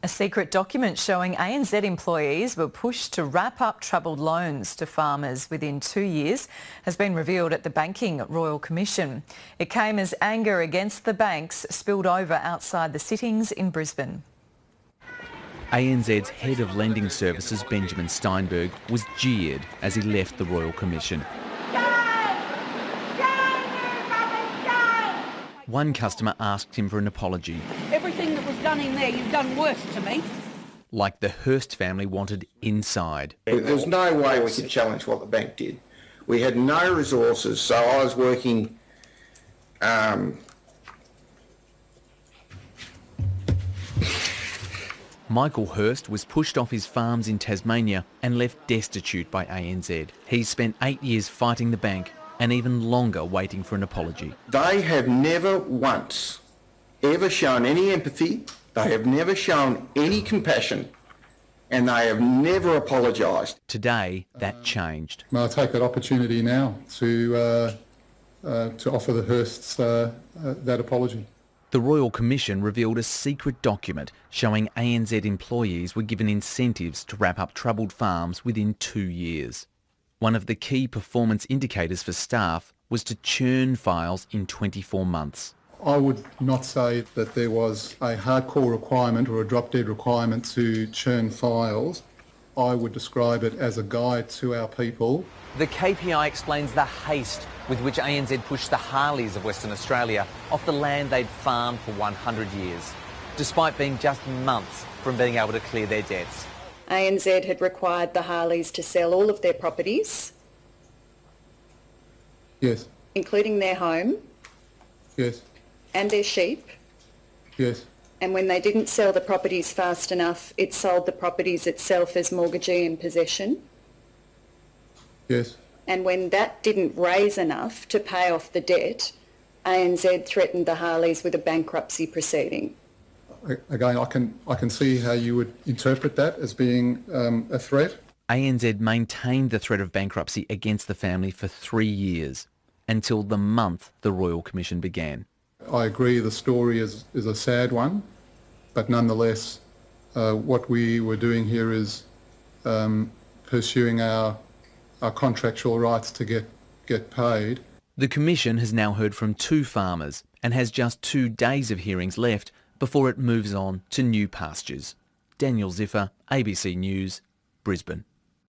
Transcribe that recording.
A secret document showing ANZ employees were pushed to wrap up troubled loans to farmers within 2 years has been revealed at the Banking Royal Commission. It came as anger against the banks spilled over outside the sittings in Brisbane. ANZ's head of lending services, Benjamin Steinberg, was jeered as he left the Royal Commission. One customer asked him for an apology. Everything that was done in there, you've done worse to me. Like the Haste family wanted inside. There's no way we could challenge what the bank did. We had no resources, so I was working Michael Hurst was pushed off his farms in Tasmania and left destitute by ANZ. He's spent 8 years fighting the bank and even longer waiting for an apology. They have never once ever shown any empathy, they have never shown any compassion, and they have never apologised. Today, that changed. I take that opportunity now to offer the Hursts that apology. The Royal Commission revealed a secret document showing ANZ employees were given incentives to wrap up troubled farms within 2 years. One of the key performance indicators for staff was to churn files in 24 months. I would not say that there was a hardcore requirement or a drop-dead requirement to churn files. I would describe it as a guide to our people. The KPI explains the haste with which ANZ pushed the Harleys of Western Australia off the land they'd farmed for 100 years, despite being just months from being able to clear their debts. ANZ had required the Harleys to sell all of their properties. Yes. Including their home. Yes. And their sheep. Yes. And when they didn't sell the properties fast enough, it sold the properties itself as mortgagee in possession. Yes. And when that didn't raise enough to pay off the debt, ANZ threatened the Harleys with a bankruptcy proceeding. Again, I can see how you would interpret that as being a threat. ANZ maintained the threat of bankruptcy against the family for 3 years, until the month the Royal Commission began. I agree the story is a sad one, but nonetheless, what we were doing here is pursuing our contractual rights to get paid. The Commission has now heard from 2 farmers and has just 2 days of hearings left before it moves on to new pastures. Daniel Ziffer, ABC News, Brisbane.